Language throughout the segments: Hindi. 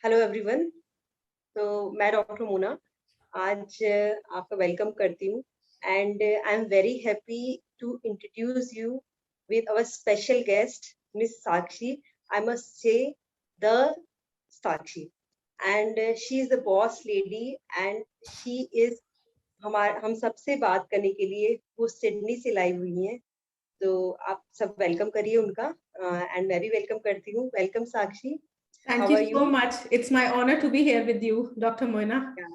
Hello everyone. तो मैं डॉक्टर मोना आज आपका वेलकम करती हूँ and I am very happy to introduce you with our special guest Miss Sakshi. I must say the Sakshi and she is the boss lady and she is हम सबसे बात करने के लिए वो सिडनी से लाई हुई हैं। तो आप सब वेलकम करिए उनका एंड मैं भी वेलकम करती हूँ। Welcome Sakshi. Thank how you are so you? much. It's my honor to be here with you, Dr. Moina. Yeah.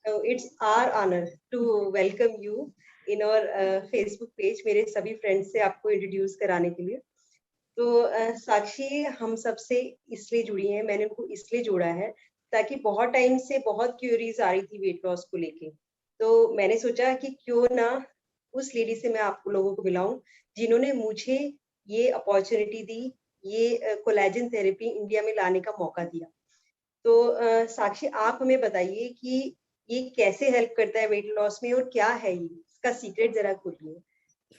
So it's our honor to welcome you in our Facebook page। मेरे सभी फ्रेंड्स से आपको इंट्रोड्यूस कराने के लिए। तो साक्षी हम सबसे इसलिए जुड़ी हैं, मैंने उनको इसलिए जोड़ा है ताकि बहुत टाइम से बहुत क्यूरीज आ रही थी वेट लॉस को लेके। तो मैंने सोचा कि क्यों ना उस लेडी से मैं आप लोगों को मिलाऊं जिन्होंने मुझे ये अपॉर्चुनिटी दी, ये कोलेजन थेरेपी इंडिया में लाने का मौका दिया। तो साक्षी आप हमें बताइए कि ये कैसे हेल्प करता है वेट लॉस में और क्या है ये, इसका सीक्रेट जरा खोलिए।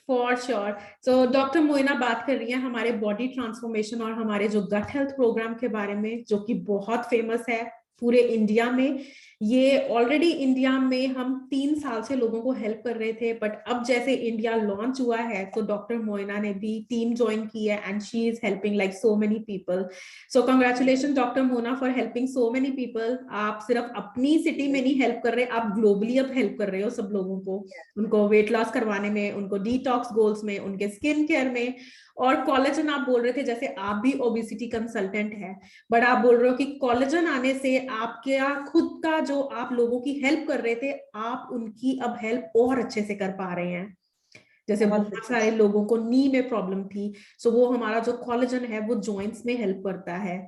For sure. So doctor Moina बात कर रही है हमारे बॉडी ट्रांसफॉर्मेशन और हमारे जो गट हेल्थ प्रोग्राम के बारे में, जो कि बहुत फेमस है पूरे इंडिया में। ये ऑलरेडी इंडिया में हम 3 साल से लोगों को हेल्प कर रहे थे, बट अब जैसे इंडिया लॉन्च हुआ है तो डॉक्टर मोइना ने भी टीम ज्वाइन की है and she is helping like so many people. So congratulation doctor Mona for helping so many people. आप सिर्फ अपनी सिटी में नहीं हेल्प कर रहे, आप ग्लोबली अब हेल्प कर रहे हो सब लोगों को, उनको वेट लॉस करवाने में, उनको डिटॉक्स गोल्स में, उनके स्किन केयर में। और कोलेजन आप बोल रहे थे, जैसे आप भी ओबेसिटी कंसल्टेंट है, बट आप बोल रहे हो कि कोलेजन आने से आपके खुद का जो आप लोगों की हेल्प कर रहे थे, आप उनकी अब हेल्प और अच्छे से कर पा रहे हैं। जैसे बहुत सारे लोगों को नी में प्रॉब्लम थी, सो वो हमारा जो कोलेजन है वो जॉइंट्स में हेल्प करता है।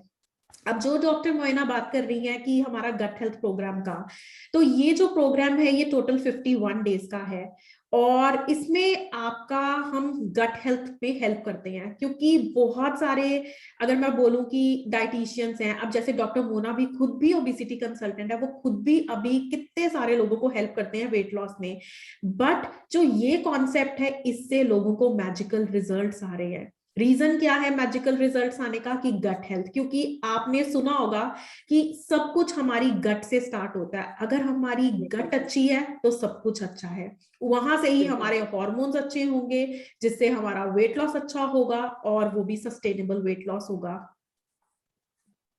अब जो डॉक्टर मोइना बात कर रही है कि हमारा गट हेल्थ प्रोग्राम का, तो ये जो प्रोग्राम है ये टोटल 51 डेज का है और इसमें आपका हम गट हेल्थ पे हेल्प करते हैं, क्योंकि बहुत सारे, अगर मैं बोलूं कि डाइटिशियंस हैं, अब जैसे डॉक्टर मोना भी खुद भी ओबेसिटी कंसल्टेंट है, वो खुद भी अभी कितने सारे लोगों को हेल्प करते हैं वेट लॉस में। बट जो ये कॉन्सेप्ट है, इससे लोगों को मैजिकल रिजल्ट्स आ रहे हैं। रीजन क्या है मैजिकल रिजल्ट्स आने का? कि गट हेल्थ, क्योंकि आपने सुना होगा कि सब कुछ हमारी गट से स्टार्ट होता है। अगर हमारी गट अच्छी है तो सब कुछ अच्छा है, वहां से ही हमारे हार्मोन्स अच्छे होंगे, जिससे हमारा वेट लॉस अच्छा होगा और वो भी सस्टेनेबल वेट लॉस होगा।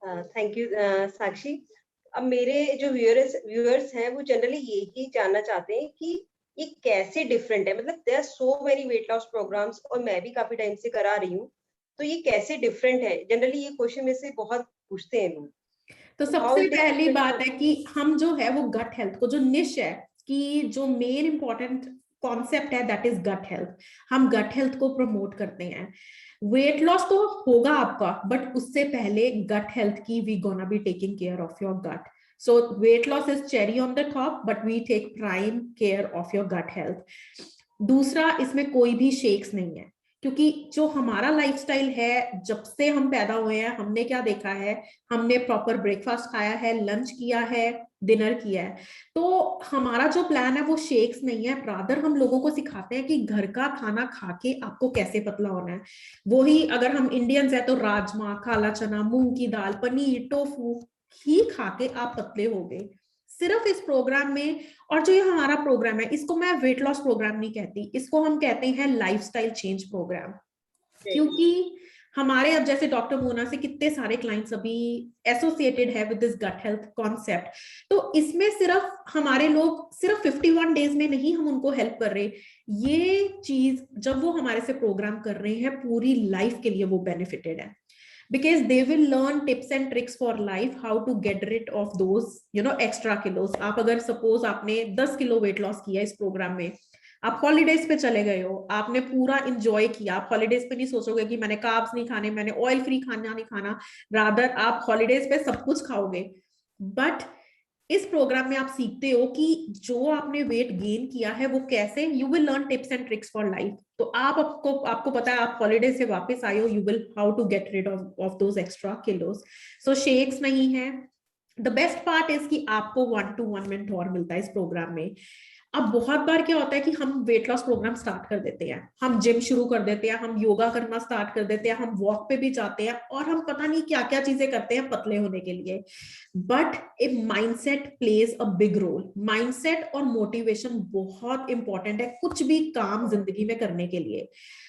थैंक यू साक्षी। अब मेरे जो व्यूअर्स हैं वो जनरली यही जानना चाहते हैं कि ये कैसे डिफरेंट है। मतलब there are so many weight loss programmes और मैं भी काफी टाइम से करा रही हूँ, तो ये कैसे डिफरेंट है? जनरली ये क्वेश्चन में से बहुत पूछते हैं लोग। तो सबसे पहली बात है कि हम जो है वो गट हेल्थ को, जो निश है कि जो मेन इंपॉर्टेंट कॉन्सेप्ट है, दैट इज गट हेल्थ। हम गट हेल्थ को प्रमोट करते हैं। वेट लॉस तो होगा आपका, बट उससे पहले गट हेल्थ की we gonna be taking care of your gut. So weight loss is cherry on the top, but we take prime care of your gut health. दूसरा, इसमें कोई भी शेक्स नहीं है, क्योंकि जो हमारा लाइफस्टाइल है, जब से हम पैदा हुए हैं हमने क्या देखा है, हमने प्रॉपर ब्रेकफास्ट खाया है, लंच किया है, डिनर किया है। तो हमारा जो प्लान है वो शेक्स नहीं है, रादर हम लोगों को सिखाते हैं कि घर का खाना खा के आपको कैसे पतला होना है। वही अगर हम इंडियंस है तो राजमा, काला चना, मूंग की दाल, पनीर, टोफू ही खा के आप पतले हो गए सिर्फ इस प्रोग्राम में। और जो ये हमारा प्रोग्राम है, इसको मैं वेट लॉस प्रोग्राम नहीं कहती, इसको हम कहते हैं लाइफस्टाइल चेंज प्रोग्राम। क्योंकि हमारे अब जैसे डॉक्टर मोना से कितने सारे क्लाइंट्स अभी एसोसिएटेड है with this gut health concept, तो इसमें सिर्फ हमारे लोग सिर्फ 51 डेज में नहीं हम उनको हेल्प कर रहे, ये चीज जब वो हमारे से प्रोग्राम कर रहे हैं पूरी लाइफ के लिए वो बेनिफिटेड है, because they will learn tips and tricks for life, how to get rid of those extra kilos। आप अगर सपोज आपने 10 किलो वेट लॉस किया इस प्रोग्राम में, आप हॉलीडेज पे चले गए हो, आपने पूरा इंजॉय किया, आप हॉलीडेज पे नहीं सोचोगे कि मैंने कार्ब्स नहीं खाने, मैंने ऑयल फ्री खाना नहीं खाना, रादर आप हॉलीडेज पे सब कुछ खाओगे। बट इस प्रोग्राम में आप सीखते हो कि जो आपने वेट गेन किया है वो कैसे, you will learn tips and tricks for life. तो आपको पता है, आप हॉलीडे से वापस आए हो, you will how to get rid of those extra kilos. So shakes नहीं है। द बेस्ट पार्ट इज कि आपको 1-to-1 मेंटोर मिलता है इस प्रोग्राम में। अब बहुत बार क्या होता है कि हम वेट लॉस प्रोग्राम स्टार्ट कर देते हैं, हम जिम शुरू कर देते हैं, हम योगा करना स्टार्ट कर देते हैं, हम वॉक पे भी जाते हैं, और हम पता नहीं क्या क्या चीजें करते हैं पतले होने के लिए। But a mindset plays a big role. Mindset और मोटिवेशन बहुत इंपॉर्टेंट है कुछ भी काम जिंदगी में करने के लिए।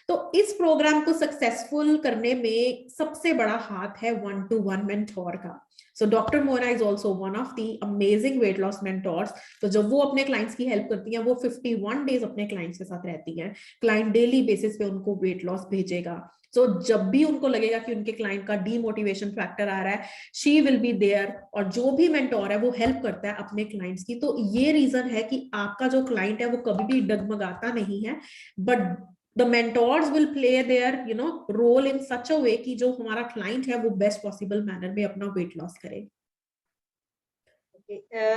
तो इस प्रोग्राम को सक्सेसफुल करने में सबसे बड़ा हाथ है 1-to-1 मेंटोर का। So doctor Mona is also one of the amazing weight loss mentors. तो जब वो अपने क्लाइंट्स की हेल्प करती हैं, वो 51 डेज अपने क्लाइंट्स के साथ रहती हैं। क्लाइंट डेली बेसिस पे उनको वेट लॉस भेजेगा। सो जब भी उनको लगेगा कि उनके क्लाइंट का डीमोटिवेशन फैक्टर आ रहा है, शी विल बी देयर। और जो भी मेंटोर है वो हेल्प करता है अपने क्लाइंट्स की। तो ये रीजन है कि आपका जो क्लाइंट है वो कभी भी डगमगाता नहीं है, but the mentors will play their role in such a way कि जो हमारा client है वो best possible manner में अपना weight loss करे।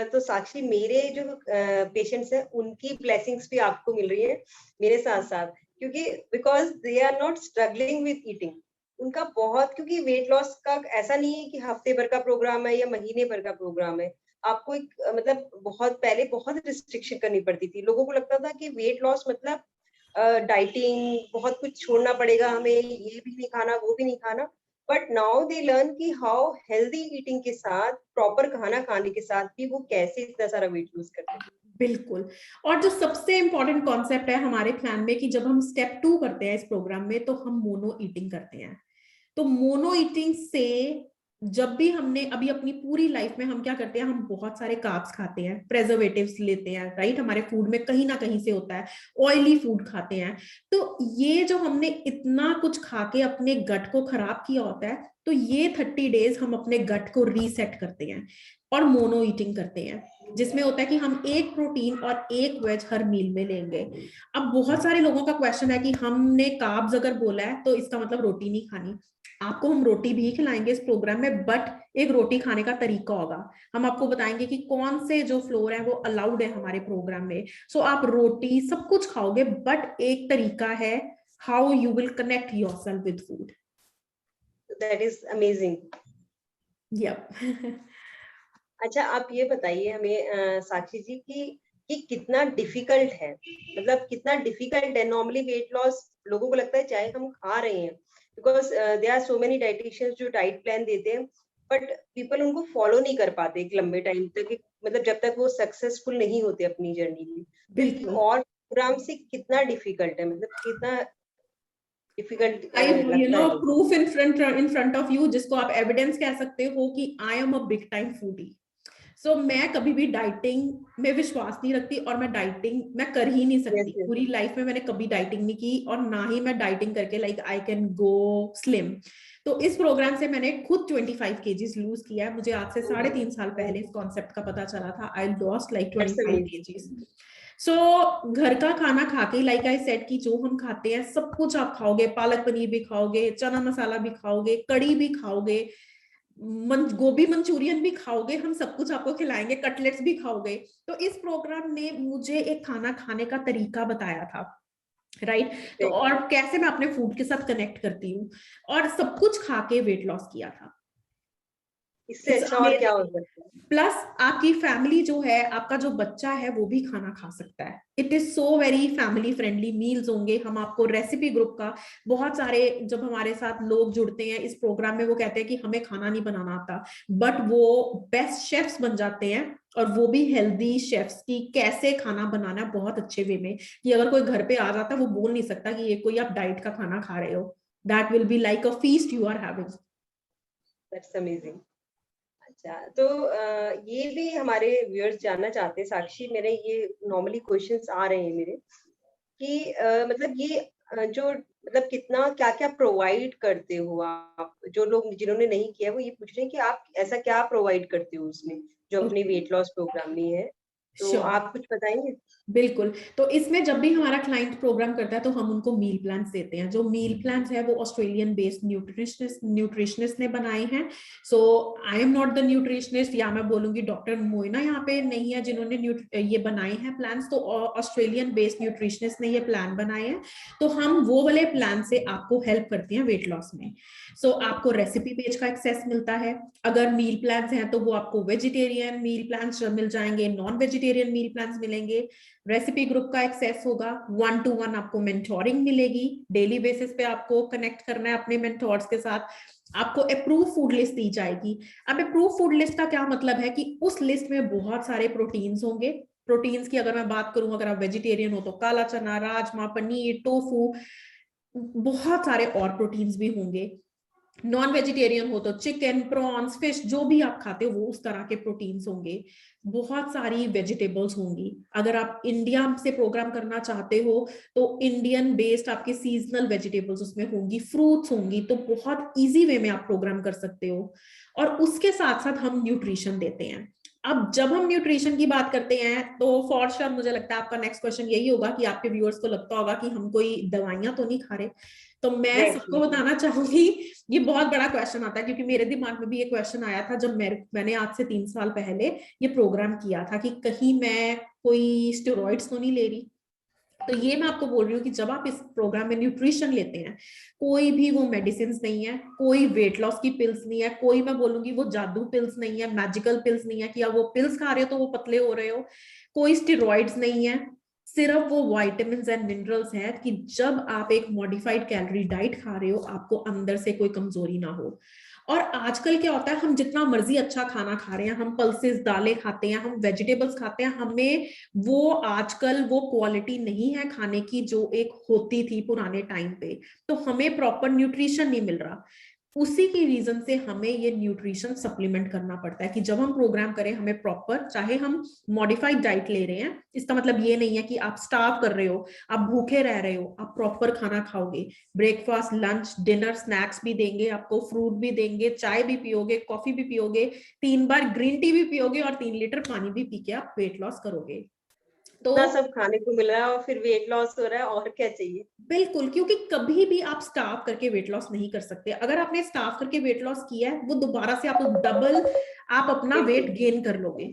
तो साक्षी, मेरे जो पेशेंट्स हैं उनकी ब्लेसिंग्स भी आपको मिल रही है मेरे साथ साथ, क्योंकि because they are not struggling with eating. उनका बहुत, क्योंकि वेट लॉस का ऐसा नहीं है कि हफ्ते भर का प्रोग्राम है या महीने भर का प्रोग्राम है। आपको एक मतलब बहुत पहले बहुत रिस्ट्रिक्शन करनी पड़ती थी। लोगों को लगता था कि वेट लॉस मतलब डाइटिंग, बहुत कुछ छोड़ना पड़ेगा हमें, ये भी नहीं खाना वो भी नहीं खाना। बट नाउ दे लर्न कि हाउ हेल्दी ईटिंग के साथ, प्रॉपर खाना खाने के साथ भी वो कैसे इतना सारा वेट लूज करते हैं। बिल्कुल। और जो सबसे इंपॉर्टेंट कॉन्सेप्ट है हमारे प्लान में कि जब हम स्टेप 2 करते हैं इस प्रोग्राम में, तो हम मोनो ईटिंग करते हैं। तो मोनो ईटिंग से जब भी हमने अभी अपनी पूरी लाइफ में हम क्या करते हैं, हम बहुत सारे कार्ब्स खाते हैं, प्रेजर्वेटिव्स लेते हैं, राइट, हमारे फूड में कहीं ना कहीं से होता है, ऑयली फूड खाते हैं। तो ये जो हमने इतना कुछ खा के अपने गट को खराब किया होता है, तो ये 30 डेज हम अपने गट को रीसेट करते हैं और मोनो ईटिंग करते हैं, जिसमें होता है कि हम एक प्रोटीन और एक वेज हर मील में लेंगे। अब बहुत सारे लोगों का क्वेश्चन है कि हमने कार्ब्स अगर बोला है तो इसका मतलब रोटी नहीं खानी। आपको हम रोटी भी खिलाएंगे इस प्रोग्राम में, बट एक रोटी खाने का तरीका होगा। हम आपको बताएंगे कि कौन से जो फ्लोर है वो अलाउड है हमारे प्रोग्राम में। सो आप रोटी सब कुछ खाओगे, बट एक तरीका है how you will connect yourself with food. That is amazing. Yup. अच्छा, आप ये बताइए हमें साक्षी जी कि कितना डिफिकल्ट है, मतलब कितना डिफिकल्ट है। नॉर्मली वेट लॉस लोगों को लगता है चाहे हम खा रहे हैं, because there are so many dieticians जो डाइट प्लान देते हैं, बट पीपल उनको फॉलो नहीं कर पाते एक लंबे टाइम तक, मतलब जब तक वो सक्सेसफुल नहीं होते अपनी जर्नी में। तो ये बिल्कुल। और प्रोग्राम से कितना डिफिकल्ट है, मतलब कितना डिफिकल्ट आई लगता है। Proof in front of you, जिसको आप एविडेंस कह सकते हो कि I am a big time foodie. So मैं कभी भी डाइटिंग में विश्वास नहीं रखती, और मैं डाइटिंग मैं कर ही नहीं यस, सकती। यस। पूरी लाइफ में मैंने कभी डाइटिंग नहीं की, और ना ही मैं डाइटिंग करके like I can go slim. तो इस प्रोग्राम से मैंने खुद 25 केजीज लूज किया है। मुझे आज से 3.5 साल पहले इस कॉन्सेप्ट का पता चला था। I lost like that's 25 amazing. KGs. So घर का खाना खा के, लाइक आई सेड, कि जो हम खाते हैं सब कुछ आप खाओगे, पालक पनीर भी खाओगे, चना मसाला भी खाओगे, कड़ी भी खाओगे, गोभी मंचूरियन भी खाओगे, हम सब कुछ आपको खिलाएंगे, कटलेट्स भी खाओगे। तो इस प्रोग्राम ने मुझे एक खाना खाने का तरीका बताया था, राइट। तो और कैसे मैं अपने फूड के साथ कनेक्ट करती हूँ, और सब कुछ खा के वेट लॉस किया था। इससे अच्छा और क्या हो सकता है। प्लस आपकी फैमिली जो है, आपका जो बच्चा है वो भी खाना खा सकता है। It is so very family friendly meals होंगे। हम आपको रेसिपी ग्रुप का, बहुत सारे जब हमारे साथ लोग जुड़ते हैं इस प्रोग्राम में, वो कहते हैं कि हमें खाना नहीं बनाना आता, बट वो बेस्ट शेफ्स बन जाते हैं, और वो भी हेल्दी शेफ्स की कैसे खाना बनाना बहुत अच्छे वे में, कि अगर कोई घर पे आ जाता है वो बोल नहीं सकता कि ये कोई आप डाइट का खाना खा रहे हो। That will be like a feast you are having. That's amazing. अच्छा, तो ये भी हमारे व्यूअर्स जानना चाहते हैं साक्षी, मेरे ये नॉर्मली क्वेश्चंस आ रहे हैं मेरे कि मतलब ये जो मतलब कितना क्या क्या प्रोवाइड करते हो आप। जो लोग जिन्होंने नहीं किया वो ये पूछ रहे हैं कि आप ऐसा क्या प्रोवाइड करते हो उसमें, जो अपने वेट लॉस प्रोग्राम में है। तो श्योर, आप कुछ बताएंगे। बिल्कुल। तो इसमें जब भी हमारा क्लाइंट प्रोग्राम करता है तो हम उनको मील प्लान्स देते हैं। जो मील प्लान्स है वो ऑस्ट्रेलियन बेस्ड न्यूट्रिशनिस्ट ने बनाए हैं। So I am not the nutritionist, या मैं बोलूंगी डॉक्टर मोइना यहाँ पे नहीं है जिन्होंने ये बनाए हैं प्लान्स, तो ऑस्ट्रेलियन बेस्ड न्यूट्रिशनिस्ट ने ये प्लान बनाए हैं। तो हम वो वाले प्लान से आपको हेल्प करते हैं वेट लॉस में। सो आपको रेसिपी पेज का एक्सेस मिलता है। अगर मील प्लान्स हैं तो वो आपको वेजिटेरियन मील प्लान्स मिल जाएंगे, नॉन वेजिटेरियन मील प्लान्स मिलेंगे। रेसिपी ग्रुप का एक्सेस होगा, 1-to-1 आपको मेंटोरिंग मिलेगी, डेली बेसिस पे आपको कनेक्ट करना है अपने मेंटोर्स के साथ, आपको अप्रूव फूड लिस्ट दी जाएगी। अब अप्रूव फूड लिस्ट का क्या मतलब है कि उस लिस्ट में बहुत सारे प्रोटीन्स होंगे। प्रोटीन्स की अगर मैं बात करूं, अगर आप वेजिटेरियन हो तो काला चना, राजमा, पनीर, टोफू, बहुत सारे और प्रोटीन्स भी होंगे। नॉन वेजिटेरियन हो तो चिकन, प्रॉन्स, फिश, जो भी आप खाते हो वो उस तरह के प्रोटीन्स होंगे। बहुत सारी वेजिटेबल्स होंगी। अगर आप इंडिया से प्रोग्राम करना चाहते हो तो इंडियन बेस्ड आपके सीजनल वेजिटेबल्स उसमें होंगी, फ्रूट्स होंगी, तो बहुत इजी वे में आप प्रोग्राम कर सकते हो। और उसके साथ साथ हम न्यूट्रिशन देते हैं। अब जब हम न्यूट्रिशन की बात करते हैं तो फॉर श्योर मुझे लगता है आपका नेक्स्ट क्वेश्चन यही होगा कि आपके व्यूअर्स को लगता होगा कि हम कोई दवाइयां तो नहीं खा रहे। तो मैं सबको बताना चाहूंगी, ये बहुत बड़ा क्वेश्चन आता है, क्योंकि मेरे दिमाग में भी ये क्वेश्चन आया था जब मैंने आज से 3 साल पहले ये प्रोग्राम किया था कि कहीं मैं कोई स्टेरॉइड्स तो नहीं ले रही। तो ये मैं आपको बोल रही हूँ कि जब आप इस प्रोग्राम में न्यूट्रिशन लेते हैं, कोई भी वो मेडिसिन नहीं है, कोई वेट लॉस की पिल्स नहीं है, कोई मैं बोलूंगी वो जादू पिल्स नहीं है, मैजिकल पिल्स नहीं है कि आप वो पिल्स खा रहे हो तो वो पतले हो रहे हो, कोई स्टेरॉइड्स नहीं है, सिर्फ वो विटामिन्स एंड मिनरल्स है कि जब आप एक मॉडिफाइड कैलोरी डाइट खा रहे हो आपको अंदर से कोई कमजोरी ना हो। और आजकल क्या होता है, हम जितना मर्जी अच्छा खाना खा रहे हैं, हम पल्सेस दालें खाते हैं, हम वेजिटेबल्स खाते हैं, हमें वो आजकल वो क्वालिटी नहीं है खाने की जो एक होती थी पुराने टाइम पे। तो हमें प्रॉपर न्यूट्रिशन नहीं मिल रहा। उसी की रीजन से हमें ये न्यूट्रिशन सप्लीमेंट करना पड़ता है कि जब हम प्रोग्राम करें हमें प्रॉपर, चाहे हम मॉडिफाइड डाइट ले रहे हैं, इसका मतलब ये नहीं है कि आप स्टार्व कर रहे हो, आप भूखे रह रहे हो, आप प्रॉपर खाना खाओगे। ब्रेकफास्ट, लंच, डिनर, स्नैक्स भी देंगे आपको, फ्रूट भी देंगे, चाय भी पियोगे, कॉफी भी पियोगे, 3 बार ग्रीन टी भी पियोगे और 3 लीटर पानी भी पी के आप वेट लॉस करोगे। तो इतना सब खाने को मिल रहा है और फिर वेट लॉस हो रहा है, और क्या चाहिए। बिल्कुल, क्योंकि कभी भी आप स्टार्व करके वेट लॉस नहीं कर सकते। अगर आपने स्टार्व करके वेट लॉस किया है, वो दोबारा से आप डबल आप अपना वेट बिल्कुल। गेन कर लोगे।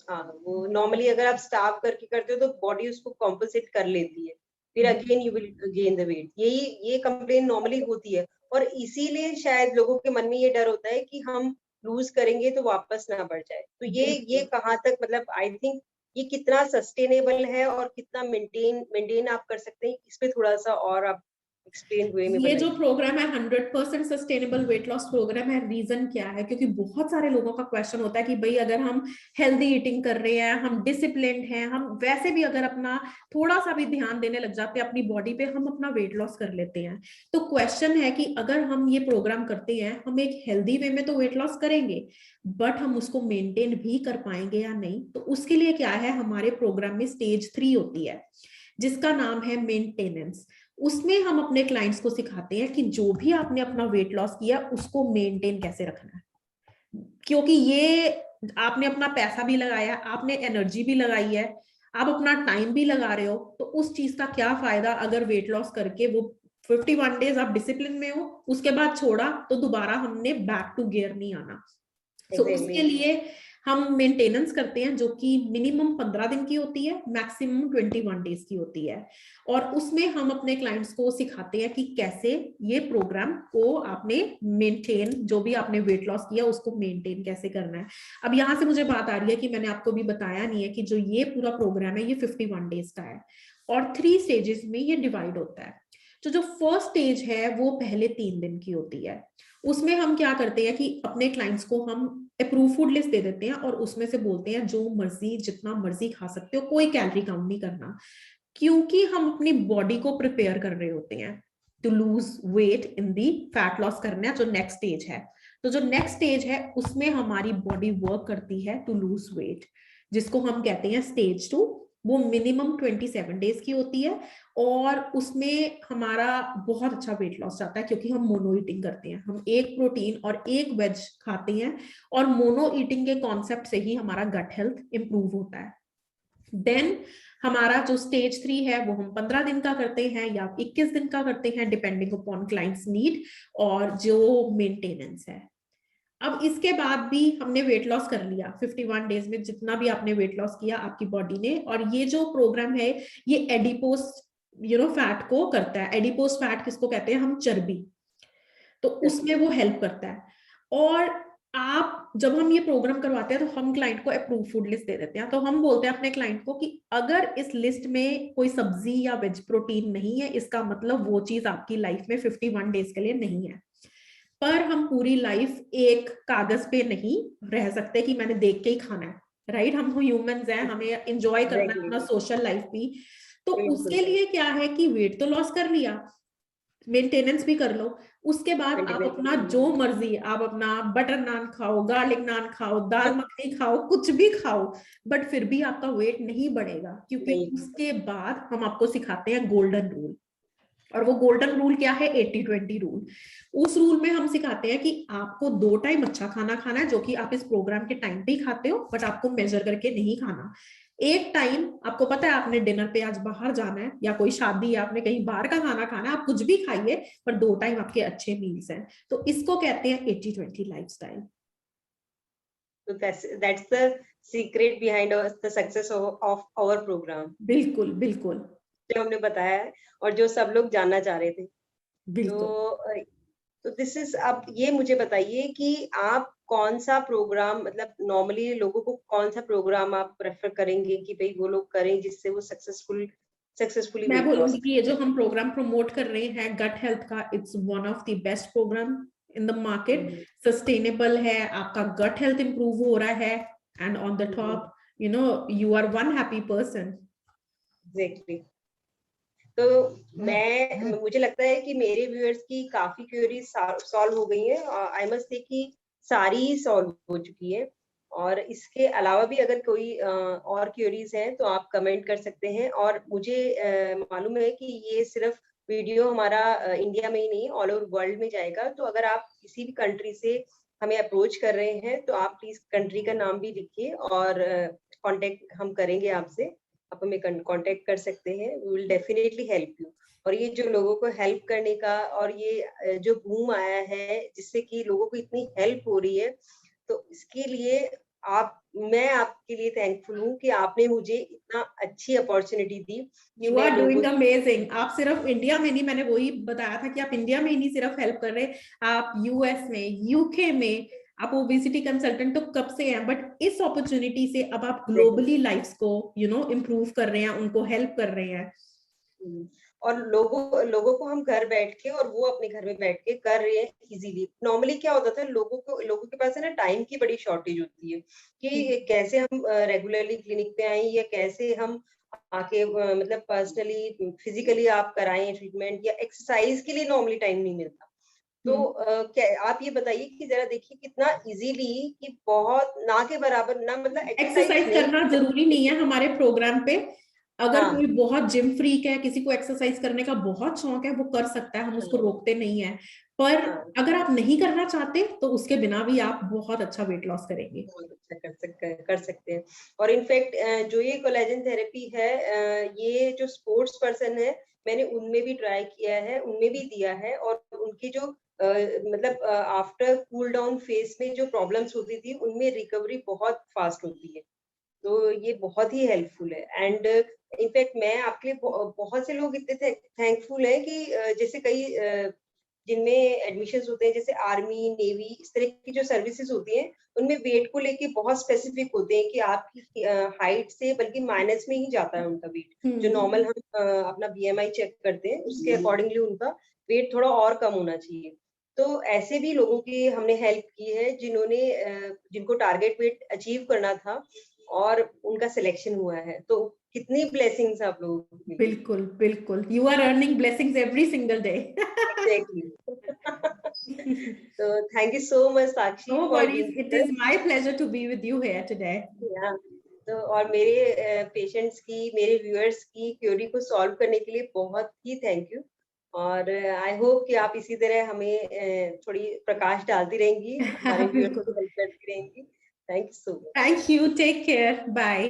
हाँ, वो नॉर्मली अगर आप स्टार्व करके करते हो तो बॉडी उसको कॉम्पनसेट कर लेती है, फिर again you will gain the weight. यही ये कंप्लेन नॉर्मली होती है, और इसीलिए शायद लोगों के मन में ये डर होता है कि हम लूज करेंगे तो वापस ना बढ़ जाए। तो ये बिल्कुल। कहाँ तक, मतलब आई थिंक ये कितना सस्टेनेबल है और कितना मेंटेन आप कर सकते हैं, इस पे थोड़ा सा और आप एक्सप्लेन वे में ये जो बताइए। प्रोग्राम है 100% सस्टेनेबल वेट लॉस प्रोग्राम है। रीजन क्या है, क्योंकि बहुत सारे लोगों का क्वेश्चन होता है कि भाई अगर हम हेल्दी ईटिंग कर रहे हैं, हम डिसिप्लिन्ड हैं, हम वैसे भी अगर अपना थोड़ा सा भी ध्यान देने लग जाते हैं अपनी बॉडी पे, हम अपना वेट लॉस कर लेते हैं। तो क्वेश्चन है कि अगर हम ये प्रोग्राम करते हैं, हम एक हेल्दी वे में तो वेट लॉस करेंगे, बट हम उसको मेंटेन भी कर पाएंगे या नहीं। तो उसके लिए क्या है, हमारे प्रोग्राम में स्टेज 3 होती है जिसका नाम है मेंटेनेंस। उसमें हम अपने क्लाइंट्स को सिखाते हैं कि जो भी आपने अपना वेट लॉस किया उसको मेंटेन कैसे रखना है, क्योंकि ये आपने अपना पैसा भी लगाया, आपने एनर्जी भी लगाई है, आप अपना टाइम भी लगा रहे हो, तो उस चीज का क्या फायदा अगर वेट लॉस करके वो 51 डेज आप डिसिप्लिन में हो, उसके बाद छोड़ा तो दोबारा हमने बैक टू गियर नहीं आना। So exactly. उसके लिए हम मेंटेनेंस करते हैं जो कि मिनिमम 15 दिन की होती है, मैक्सिमम 21 डेज की होती है। और उसमें हम अपने क्लाइंट्स को सिखाते हैं कि कैसे ये प्रोग्राम को आपने मेंटेन, जो भी आपने वेट लॉस किया उसको मेंटेन कैसे करना है। अब यहाँ से मुझे बात आ रही है कि मैंने आपको भी बताया नहीं है कि जो ये पूरा प्रोग्राम है ये 51 डेज का है और 3 स्टेजेस में ये डिवाइड होता है। तो जो फर्स्ट स्टेज है वो पहले 3 दिन की होती है। उसमें हम क्या करते हैं कि अपने क्लाइंट्स को हम अप्रूव फूड लिस्ट दे देते हैं और उसमें से बोलते हैं जो मर्जी जितना मर्जी खा सकते हो, कोई कैलोरी काउंट नहीं करना, क्योंकि हम अपनी बॉडी को प्रिपेयर कर रहे होते हैं to lose weight in the fat loss करना जो नेक्स्ट स्टेज है। तो जो नेक्स्ट स्टेज है उसमें हमारी बॉडी वर्क करती है टू लूज वेट, जिसको हम कहते हैं स्टेज 2। वो मिनिमम 27 डेज की होती है और उसमें हमारा बहुत अच्छा वेट लॉस जाता है, क्योंकि हम मोनो ईटिंग करते हैं, हम एक प्रोटीन और एक वेज खाते हैं और मोनो ईटिंग के कॉन्सेप्ट से ही हमारा गट हेल्थ इंप्रूव होता है। देन हमारा जो स्टेज 3 है वो हम 15 दिन का करते हैं या 21 दिन का करते हैं, डिपेंडिंग अपॉन क्लाइंट्स नीड और जो मेंटेनेंस है। अब इसके बाद भी हमने वेट लॉस कर लिया 51 डेज में, जितना भी आपने वेट लॉस किया आपकी बॉडी ने, और ये जो प्रोग्राम है ये एडिपोस फैट को करता है। एडिपोस फैट किसको कहते हैं, हम चर्बी, तो उसमें वो हेल्प करता है। और आप जब हम ये प्रोग्राम करवाते हैं तो हम क्लाइंट को अप्रूव फूड लिस्ट दे देते हैं, तो हम बोलते हैं अपने क्लाइंट को कि अगर इस लिस्ट में कोई सब्जी या वेज प्रोटीन नहीं है, इसका मतलब वो चीज आपकी लाइफ में 51 डेज के लिए नहीं है। पर हम पूरी लाइफ एक कागज पे नहीं रह सकते कि मैंने देख के ही खाना है, राइट? हम ह्यूमंस हैं, हमें एंजॉय करना है अपना सोशल लाइफ भी। तो उसके लिए क्या है कि वेट तो लॉस कर लिया, मेंटेनेंस भी कर लो, उसके बाद आप अपना जो मर्जी, आप अपना बटर नान खाओ, गार्लिक नान खाओ, दाल मखनी खाओ, कुछ भी खाओ, बट फिर भी आपका वेट नहीं बढ़ेगा, क्योंकि उसके बाद हम आपको सिखाते हैं गोल्डन रूल। और वो गोल्डन रूल क्या है? 80-20 रूल। उस रूल में हम सिखाते हैं कि आपको 2 टाइम अच्छा खाना खाना है, जो कि आप इस प्रोग्राम के टाइम पे ही खाते हो, बट आपको मेजर करके नहीं खाना। एक टाइम आपको पता है आपने डिनर पे आज बाहर जाना है, या कोई शादी है, आपने कहीं बाहर का खाना खाना है, आप कुछ भी खाइए, पर 2 टाइम आपके अच्छे मील्स हैं। तो इसको कहते हैं 80-20 lifestyle. So that's the secret behind the success of our program. बिल्कुल बिल्कुल, जो हमने बताया है और जो सब लोग जानना चाह रहे थे। बिल्कुल। तो दिस इज, अब ये मुझे बताइए कि आप कौन सा प्रोग्राम, मतलब नॉर्मली लोगों को कौन सा प्रोग्राम आप प्रेफर करेंगे कि भाई वो लोग करें जिससे वो सक्सेसफुली मैं वेट लॉस बोलूंगी कि ये जो हम प्रोग्राम प्रमोट कर रहे हैं गट हेल्थ का, it's one of the best programme in the market. Sustainable है, आपका गट हेल्थ इंप्रूव हो रहा है, and on the top you are one happy person. Exactly. तो मुझे लगता है कि मेरे व्यूअर्स की काफी क्वेरीज सॉल्व हो गई हैं, आई मस्ट से कि सारी सॉल्व हो चुकी है। और इसके अलावा भी अगर कोई और क्वेरीज हैं तो आप कमेंट कर सकते हैं। और मुझे मालूम है कि ये सिर्फ वीडियो हमारा इंडिया में ही नहीं, ऑल ओवर वर्ल्ड में जाएगा। तो अगर आप किसी भी कंट्री से हमें अप्रोच कर रहे हैं तो आप प्लीज कंट्री का नाम भी लिखिए, और कांटेक्ट हम करेंगे आपसे। आप हमें कांटेक्ट कर सकते हैं, we will definitely help you. और ये जो लोगों को हेल्प करने का, और ये जो बूम आया है जिससे कि लोगों को इतनी हेल्प हो रही है, तो इसके लिए मैं आपके लिए थैंकफुल हूँ कि आपने मुझे इतना अच्छी अपॉर्चुनिटी दी। You are doing amazing. आप सिर्फ इंडिया में नहीं, मैंने वही बताया था कि आप इंडिया में ही नहीं सिर्फ हेल्प कर रहे, आप यूएस में, यूके में आप ओबेसिटी कंसल्टेंट तो कब से हैं, बट इस अपॉर्चुनिटी से अब आप ग्लोबली लाइफ्स को इम्प्रूव कर रहे हैं, उनको हेल्प कर रहे हैं। और लोगों को हम घर बैठ के, और वो अपने घर में बैठ के कर रहे हैं इजीली। नॉर्मली क्या होता था, लोगों के पास है ना, टाइम की बड़ी शॉर्टेज होती है कि कैसे हम रेगुलरली क्लिनिक पे आए, या कैसे हम आके मतलब पर्सनली फिजिकली आप कराएं ट्रीटमेंट, या एक्सरसाइज के लिए नॉर्मली टाइम नहीं मिलता। तो आप ये बताइए कि जरा देखिए कितना इजीली, कि बहुत ना के बराबर ना, मतलब एक्सरसाइज करना जरूरी नहीं है हमारे प्रोग्राम पे। अगर कोई बहुत जिम फ्रीक है, किसी को एक्सरसाइज करने का बहुत शौक है, वो कर सकता है, हम उसको रोकते नहीं है। पर अगर आप नहीं करना चाहते तो उसके बिना भी आप बहुत अच्छा वेट लॉस करेंगे। बहुत अच्छा कर सकते हैं। और इनफैक्ट जो ये कोलेजन थेरेपी है, ये जो स्पोर्ट्स पर्सन है, मैंने उनमें भी ट्राई किया है, उनमें भी दिया है, और उनकी जो मतलब आफ्टर कूल डाउन फेज में जो प्रॉब्लम्स होती थी, उनमें रिकवरी बहुत फास्ट होती है। तो ये बहुत ही हेल्पफुल है। एंड इनफैक्ट मैं आपके लिए बहुत से लोग इतने थैंकफुल है कि जैसे कई जिनमें एडमिशंस होते हैं, जैसे आर्मी, नेवी, इस तरह की जो सर्विसेज होती हैं, उनमें वेट को लेके बहुत स्पेसिफिक होते हैं कि आपकी हाइट से बल्कि माइनस में ही जाता है उनका वेट। जो नॉर्मल हम अपना बीएमआई चेक करते हैं, उसके अकॉर्डिंगली उनका वेट थोड़ा और कम होना चाहिए। तो ऐसे भी लोगों की हमने हेल्प की है, जिनको टारगेट वेट अचीव करना था और उनका सिलेक्शन हुआ है। तो कितनी ब्लेसिंग्स आप लोगों को। बिल्कुल बिल्कुल, you are earning blessings every single day. Exactly. So thank you so much, Sakshi, No for worries, being it here. is my pleasure to be with you here today. Yeah. तो और मेरे पेशेंट्स की, मेरे व्यूअर्स की क्वेरी को सॉल्व करने के लिए बहुत ही थैंक यू। और आई होप कि आप इसी तरह हमें थोड़ी प्रकाश डालती रहेंगी, हमारे व्यूअर्स को हेल्प करती रहेंगी। Thank you so much. Thank you, take care, bye.